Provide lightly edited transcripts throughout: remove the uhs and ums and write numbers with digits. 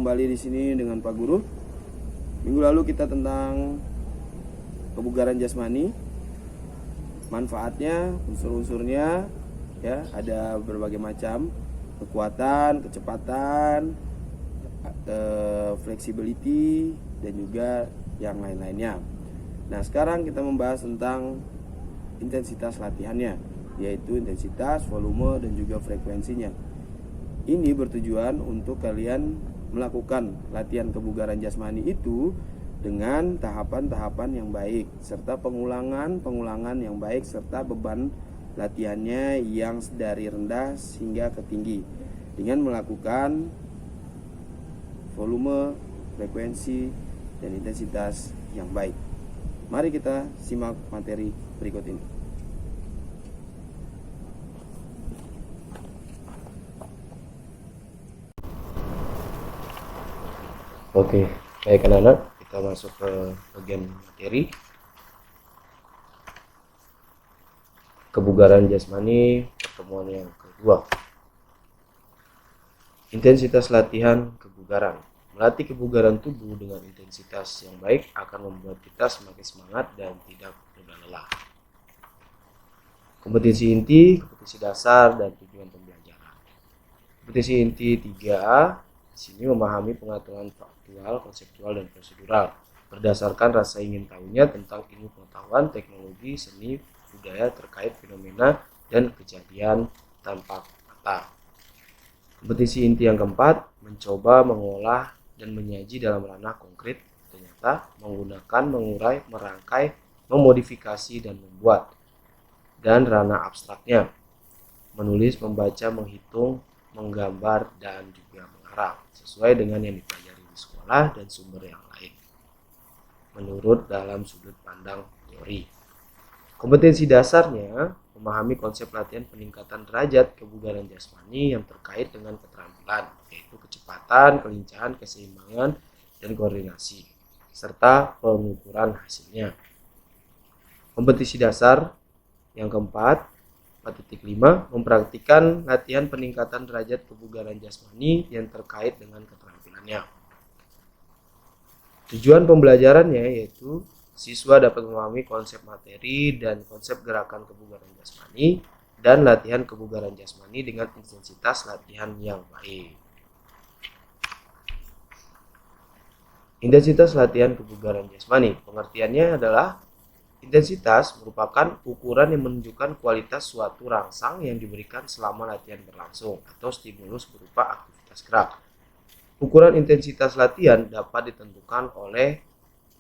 kembali di sini dengan Pak Guru. Minggu lalu kita tentang kebugaran jasmani, manfaatnya, unsur-unsurnya, ya ada berbagai macam, kekuatan, kecepatan, flexibility, dan juga yang lain-lainnya. Nah, sekarang kita membahas tentang intensitas latihannya, yaitu intensitas, volume, dan juga frekuensinya. Ini bertujuan untuk kalian melakukan latihan kebugaran jasmani itu dengan tahapan-tahapan yang baik, serta pengulangan yang baik, serta beban latihannya yang dari rendah hingga ke tinggi, dengan melakukan volume, frekuensi, dan intensitas yang baik. Mari kita simak materi berikut ini. Oke, baik anak-anak, kita masuk ke bagian materi kebugaran jasmani pertemuan yang kedua. Intensitas latihan kebugaran. Melatih kebugaran tubuh dengan intensitas yang baik akan membuat kita semakin semangat dan tidak mudah lelah. Kompetensi inti, kompetensi dasar, dan tujuan pembelajaran. Kompetensi inti 3A di sini memahami pengetahuan faktual, konseptual, dan prosedural berdasarkan rasa ingin tahunya tentang ilmu pengetahuan, teknologi, seni, budaya terkait fenomena dan kejadian tanpa mata. Kompetensi inti yang keempat, mencoba mengolah dan menyaji dalam ranah konkret, ternyata menggunakan, mengurai, merangkai, memodifikasi, dan membuat. Dan ranah abstraknya, menulis, membaca, menghitung, menggambar, dan juga mengarang sesuai dengan yang dipelajari di sekolah dan sumber yang lain menurut dalam sudut pandang teori. Kompetensi dasarnya memahami konsep latihan peningkatan derajat kebugaran jasmani yang terkait dengan keterampilan, yaitu kecepatan, kelincahan, keseimbangan, dan koordinasi, serta pengukuran hasilnya. Kompetensi dasar yang keempat, 4.5, mempraktikkan latihan peningkatan derajat kebugaran jasmani yang terkait dengan keterampilannya. Tujuan pembelajarannya yaitu siswa dapat memahami konsep materi dan konsep gerakan kebugaran jasmani dan latihan kebugaran jasmani dengan intensitas latihan yang baik. Intensitas latihan kebugaran jasmani, pengertiannya adalah intensitas merupakan ukuran yang menunjukkan kualitas suatu rangsang yang diberikan selama latihan berlangsung atau stimulus berupa aktivitas gerak. Ukuran intensitas latihan dapat ditentukan oleh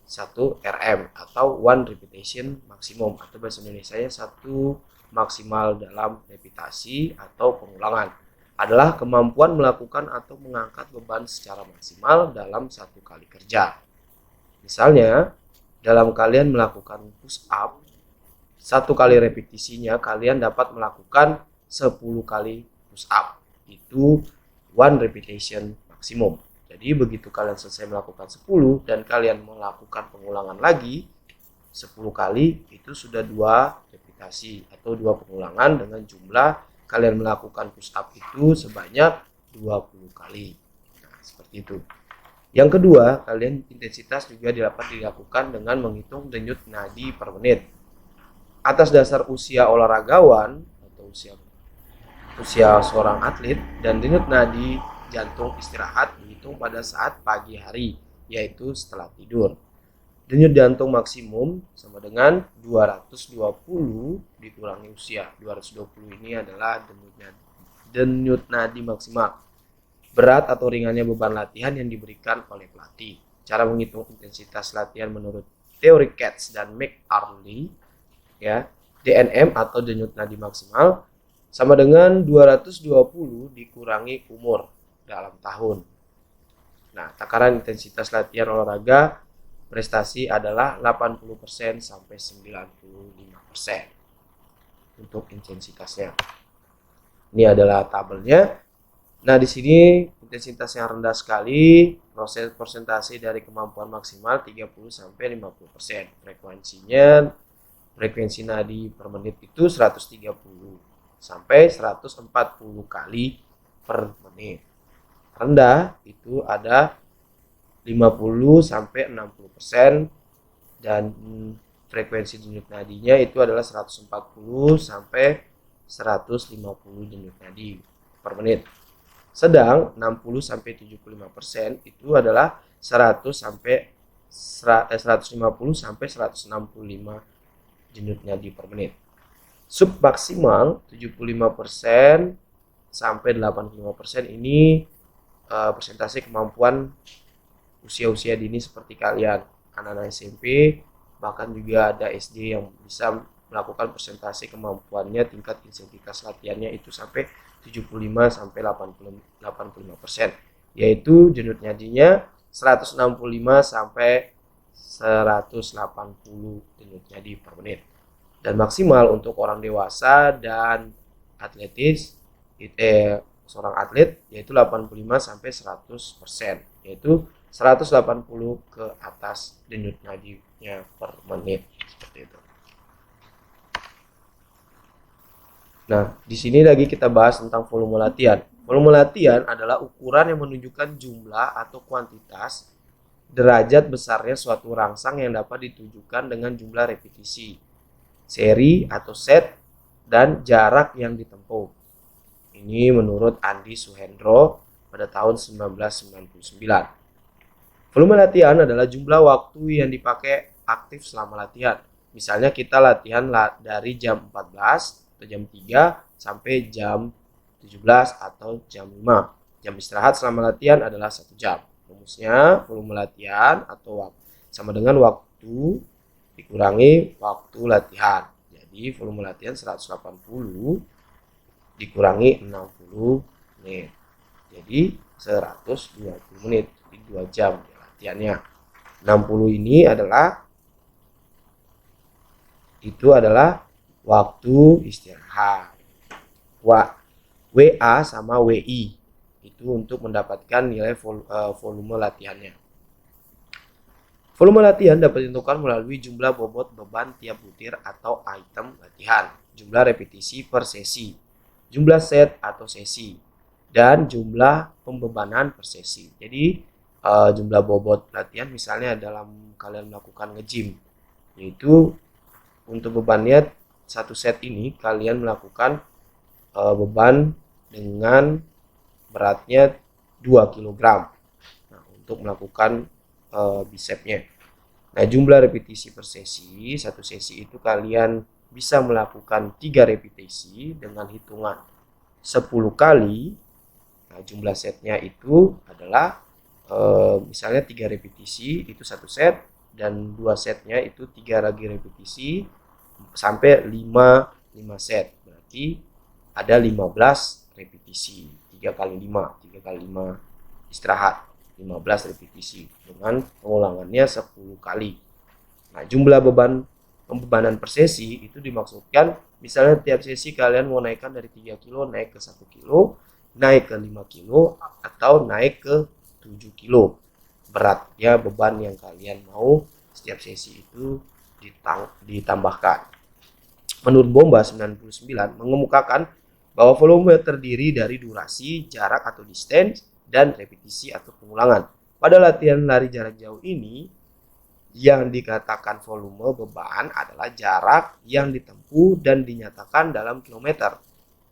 1 RM atau one repetition maksimum, atau bahasa Indonesianya 1 maksimal dalam repetisi atau pengulangan adalah kemampuan melakukan atau mengangkat beban secara maksimal dalam 1 kali kerja. Misalnya, dalam kalian melakukan push up, 1 kali repetisinya kalian dapat melakukan 10 kali push up. Itu one repetition maksimum. Jadi begitu kalian selesai melakukan 10 dan kalian melakukan pengulangan lagi 10 kali, itu sudah 2 repetisi atau 2 pengulangan dengan jumlah kalian melakukan push up itu sebanyak 20 kali. Nah, seperti itu. Yang kedua, kalian intensitas juga dapat dilakukan dengan menghitung denyut nadi per menit. Atas dasar usia olahragawan atau usia seorang atlet, dan denyut nadi jantung istirahat dihitung pada saat pagi hari, yaitu setelah tidur. Denyut jantung maksimum sama dengan 220 dikurangi usia. 220 ini adalah denyut nadi maksimal. Berat atau ringannya beban latihan yang diberikan oleh pelatih. Cara menghitung intensitas latihan menurut teori Katz dan McArdle, ya, DNM atau denyut nadi maksimal sama dengan 220 dikurangi umur dalam tahun. Nah, takaran intensitas latihan olahraga prestasi adalah 80% sampai 95% untuk intensitasnya. Ini adalah tabelnya. Nah, di sini intensitas yang rendah sekali, persentase dari kemampuan maksimal 30 sampai 50%. Frekuensi nadi per menit itu 130 sampai 140 kali per menit. rendah itu ada 50-60%, dan frekuensi denyut nadinya itu adalah 140-150 denyut nadi per menit. Sedang 60-75% itu adalah 150-165 denyut nadi per menit. Sub maksimal 75% sampai 85% ini persentase kemampuan usia-usia dini seperti kalian, anak-anak SMP, bahkan juga ada SD yang bisa melakukan persentase kemampuannya, tingkat intensitas latihannya itu sampai 75 sampai 85%, yaitu denyut nadinya 165 sampai 180 denyut nadi per menit. Dan maksimal untuk orang dewasa dan atletis, seorang atlet yaitu 85 sampai 100%, yaitu 180 ke atas denyut nadinya per menit, seperti itu. Nah, di sini lagi kita bahas tentang volume latihan. Volume latihan adalah ukuran yang menunjukkan jumlah atau kuantitas derajat besarnya suatu rangsang yang dapat ditujukan dengan jumlah repetisi, seri atau set, dan jarak yang ditempuh. Ini menurut Andi Suhendro pada tahun 1999. Volume latihan adalah jumlah waktu yang dipakai aktif selama latihan. Misalnya kita latihan dari jam 14 atau jam 3 sampai jam 17 atau jam 5. Jam istirahat selama latihan adalah 1 jam. Rumusnya volume latihan atau sama dengan waktu dikurangi waktu latihan. Jadi volume latihan 180 dikurangi 60 menit. Jadi 120 menit, jadi 2 jam latihannya. 60 ini adalah waktu istirahat. WA sama WI itu untuk mendapatkan nilai volume latihannya. Volume latihan dapat ditentukan melalui jumlah bobot beban tiap butir atau item latihan, jumlah repetisi per sesi, jumlah set atau sesi, dan jumlah pembebanan per sesi. Jadi jumlah bobot latihan misalnya dalam kalian melakukan nge-gym, yaitu untuk bebannya satu set ini kalian melakukan beban dengan beratnya 2 kg. Nah, untuk melakukan bicepnya. Nah, jumlah repetisi per sesi, satu sesi itu kalian bisa melakukan 3 repetisi dengan hitungan 10 kali. Nah, jumlah setnya itu adalah misalnya 3 repetisi itu 1 set, dan 2 setnya itu 3 lagi repetisi sampai 5 set. Berarti ada 15 repetisi. 3 kali 5, 3 kali 5 istirahat, 15 repetisi dengan pengulangannya 10 kali. Nah, jumlah pembebanan per sesi itu dimaksudkan misalnya tiap sesi kalian mau naikkan dari 3 kilo naik ke 1 kilo, naik ke 5 kilo, atau naik ke 7 kilo beratnya beban yang kalian mau setiap sesi itu ditambahkan. Menurut Bomba 99 mengemukakan bahwa volume terdiri dari durasi, jarak atau distance, dan repetisi atau pengulangan. Pada latihan lari jarak jauh ini, yang dikatakan volume beban adalah jarak yang ditempuh dan dinyatakan dalam kilometer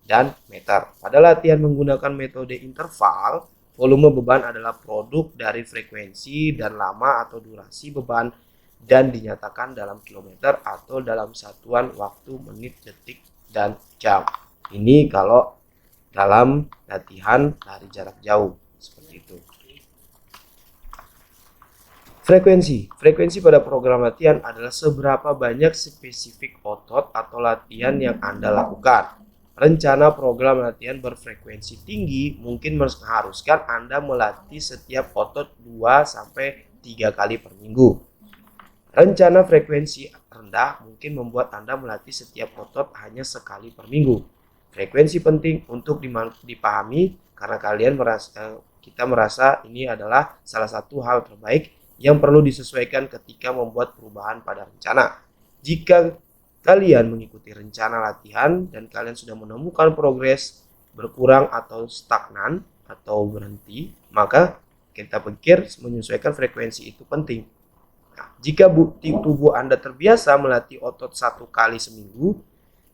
dan meter. Pada latihan menggunakan metode interval, volume beban adalah produk dari frekuensi dan lama atau durasi beban dan dinyatakan dalam kilometer atau dalam satuan waktu, menit, detik, dan jam. Ini kalau dalam latihan lari jarak jauh, seperti itu. Frekuensi pada program latihan adalah seberapa banyak spesifik otot atau latihan yang Anda lakukan. Rencana program latihan berfrekuensi tinggi mungkin mengharuskan Anda melatih setiap otot 2-3 kali per minggu. Rencana frekuensi rendah mungkin membuat Anda melatih setiap otot hanya sekali per minggu. Frekuensi penting untuk dipahami karena kita merasa ini adalah salah satu hal terbaik yang perlu disesuaikan ketika membuat perubahan pada rencana. Jika kalian mengikuti rencana latihan dan kalian sudah menemukan progres berkurang atau stagnan, atau berhenti, maka kita pikir menyesuaikan frekuensi itu penting. Nah, jika tubuh Anda terbiasa melatih otot 1 kali seminggu,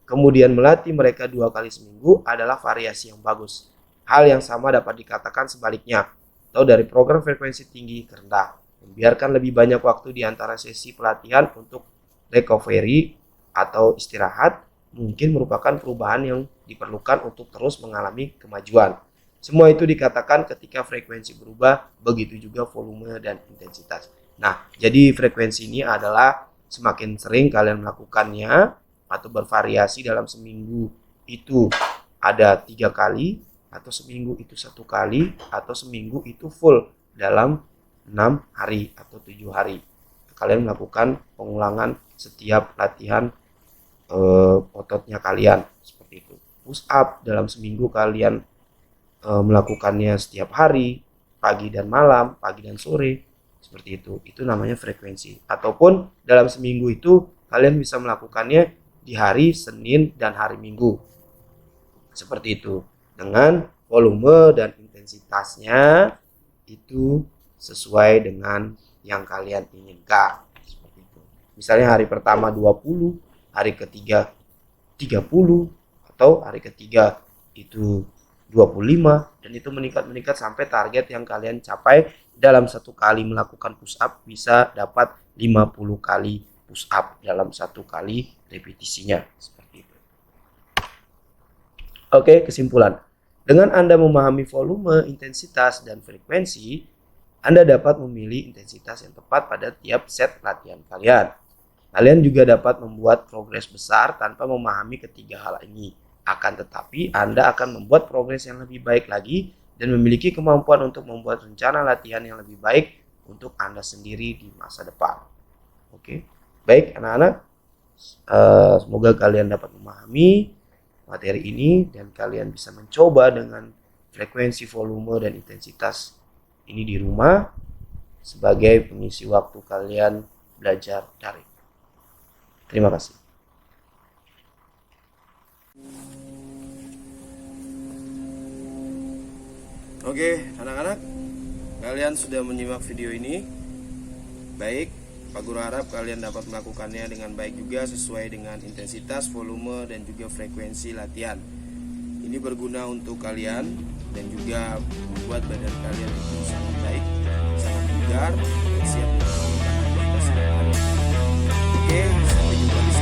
kemudian melatih mereka 2 kali seminggu adalah variasi yang bagus. Hal yang sama dapat dikatakan sebaliknya, atau dari program frekuensi tinggi ke rendah. Membiarkan lebih banyak waktu di antara sesi pelatihan untuk recovery atau istirahat mungkin merupakan perubahan yang diperlukan untuk terus mengalami kemajuan. Semua itu dikatakan ketika frekuensi berubah, begitu juga volume dan intensitas. Nah, jadi frekuensi ini adalah semakin sering kalian melakukannya atau bervariasi dalam seminggu itu ada 3 kali, atau seminggu itu 1 kali, atau seminggu itu full dalam 6 hari atau 7 hari. Kalian melakukan pengulangan setiap latihan ototnya kalian seperti itu. Push up dalam seminggu kalian melakukannya setiap hari, pagi dan malam, pagi dan sore, seperti itu. Itu namanya frekuensi. Ataupun dalam seminggu itu kalian bisa melakukannya di hari Senin dan hari Minggu, seperti itu, dengan volume dan intensitasnya itu sesuai dengan yang kalian inginkan, seperti itu. Misalnya hari pertama 20, hari ketiga 30, atau hari ketiga itu 25, dan itu meningkat sampai target yang kalian capai dalam 1 kali melakukan push up bisa dapat 50 kali push up dalam 1 kali repetisinya, seperti itu. Oke, kesimpulan. Dengan Anda memahami volume, intensitas, dan frekuensi, Anda dapat memilih intensitas yang tepat pada tiap set latihan kalian. Kalian juga dapat membuat progres besar tanpa memahami ketiga hal ini. Akan tetapi, Anda akan membuat progres yang lebih baik lagi dan memiliki kemampuan untuk membuat rencana latihan yang lebih baik untuk Anda sendiri di masa depan. Oke, baik anak-anak, semoga kalian dapat memahami materi ini dan kalian bisa mencoba dengan frekuensi, volume, dan intensitas ini di rumah sebagai pengisi waktu kalian belajar daring. Terima kasih. Oke, anak-anak, kalian sudah menyimak video ini. Baik, Pak Guru harap kalian dapat melakukannya dengan baik juga sesuai dengan intensitas, volume, dan juga frekuensi latihan. Ini berguna untuk kalian dan juga membuat badan kalian itu sangat baik, sangat bugar, dan siap untuk melakukan aktivitas sehari-hari. Oke, sampai jumpa di